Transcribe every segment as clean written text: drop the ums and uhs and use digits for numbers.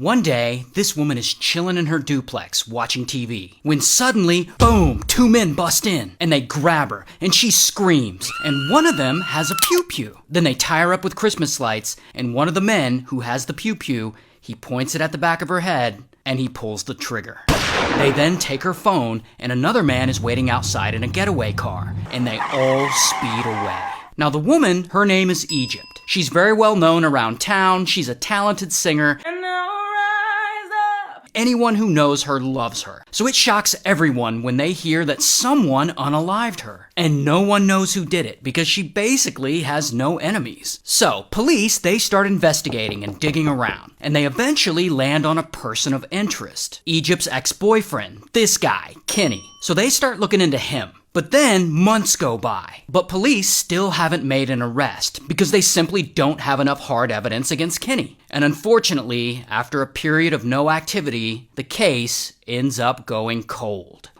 One day, this woman is chilling in her duplex watching TV when suddenly, boom, two men bust in and they grab her and she screams and one of them has a pew-pew. Then they tie her up with Christmas lights and one of the men who has the pew-pew, he points it at the back of her head and he pulls the trigger. They then take her phone and another man is waiting outside in a getaway car and they all speed away. Now the woman, her name is Egypt. She's very well known around town. She's a talented singer. Anyone who knows her loves her. So it shocks everyone when they hear that someone unalived her. And no one knows who did it because she basically has no enemies. So police, they start investigating and digging around. And they eventually land on a person of interest. Egypt's ex-boyfriend, this guy, Kenny. So they start looking into him. But then months go by, but police still haven't made an arrest because they simply don't have enough hard evidence against Kenny. And unfortunately, after a period of no activity, the case ends up going cold.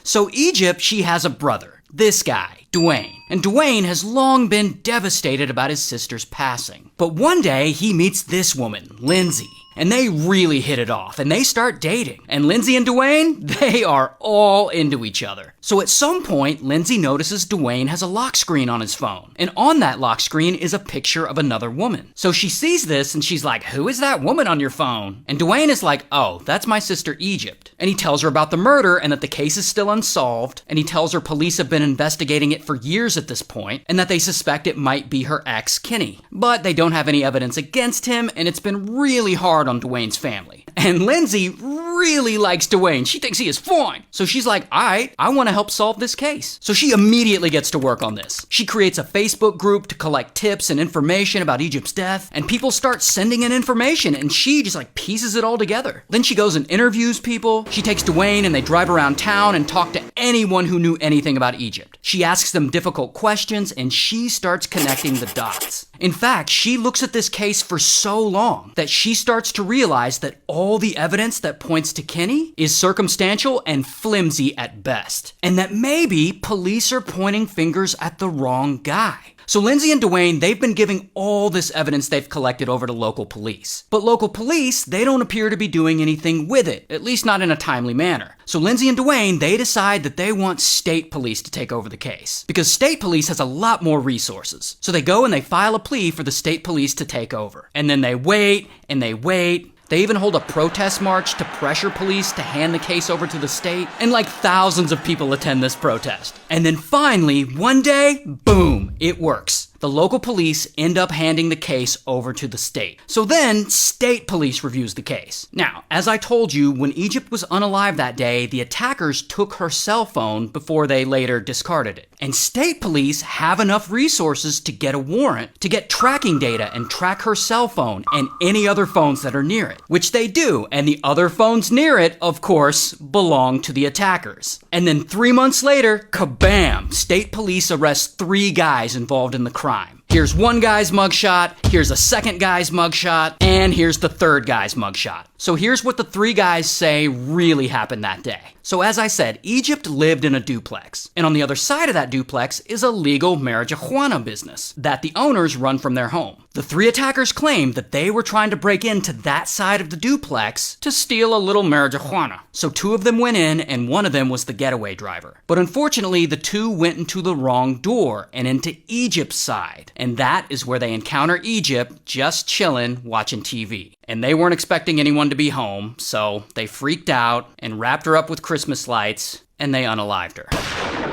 So Egypt, she has a brother, this guy, Dwayne. And Dwayne has long been devastated about his sister's passing. But one day, he meets this woman, Lindsay. And they really hit it off, and they start dating. And Lindsay and Dwayne, they are all into each other. So at some point, Lindsay notices Dwayne has a lock screen on his phone. And on that lock screen is a picture of another woman. So she sees this, and she's like, who is that woman on your phone? And Dwayne is like, oh, that's my sister Egypt. And he tells her about the murder, and that the case is still unsolved. And he tells her police have been investigating it for years at this point, and that they suspect it might be her ex, Kenny. But they don't have any evidence against him, and it's been really hard on Dwayne's family. And Lindsay really likes Dwayne. She thinks he is fine. So she's like, all right, I want to help solve this case. So she immediately gets to work on this. She creates a Facebook group to collect tips and information about Egypt's death, and people start sending in information, and she just like pieces it all together. Then she goes and interviews people. She takes Dwayne and they drive around town and talk to anyone who knew anything about Egypt. She asks them difficult questions, and she starts connecting the dots. In fact, she looks at this case for so long that she starts to realize that all the evidence that points to Kenny is circumstantial and flimsy at best. And that maybe police are pointing fingers at the wrong guy. So Lindsay and Dwayne, they've been giving all this evidence they've collected over to local police. But local police, they don't appear to be doing anything with it, at least not in a timely manner. So Lindsay and Dwayne, they decide that they want state police to take over the case, because state police has a lot more resources. So they go and they file a plea for the state police to take over. And then they wait, and they wait. They even hold a protest march to pressure police to hand the case over to the state, and like thousands of people attend this protest. And then finally, one day, boom, it works. The local police end up handing the case over to the state. So then, state police reviews the case. Now, as I told you, when Egypt was unalive that day, the attackers took her cell phone before they later discarded it. And state police have enough resources to get a warrant to get tracking data and track her cell phone and any other phones that are near it, which they do. And the other phones near it, of course, belong to the attackers. And then 3 months later, kabam, state police arrest 3 guys involved in the crime. Here's one guy's mugshot, here's a second guy's mugshot, and here's the third guy's mugshot. So here's what the 3 guys say really happened that day. So as I said, Egypt lived in a duplex. And on the other side of that duplex is a legal marijuana business that the owners run from their home. The 3 attackers claimed that they were trying to break into that side of the duplex to steal a little marijuana. So 2 of them went in and one of them was the getaway driver. But unfortunately, the 2 went into the wrong door and into Egypt's side. And that is where they encounter Egypt just chilling, watching TV. And they weren't expecting anyone to be home, so they freaked out and wrapped her up with Christmas lights, and they unalived her.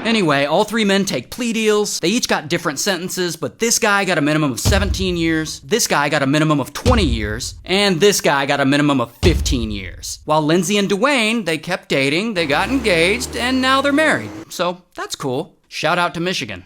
Anyway, all 3 men take plea deals. They each got different sentences, but this guy got a minimum of 17 years, this guy got a minimum of 20 years, and this guy got a minimum of 15 years. While Lindsay and Dwayne, they kept dating, they got engaged, and now they're married. So that's cool. Shout out to Michigan.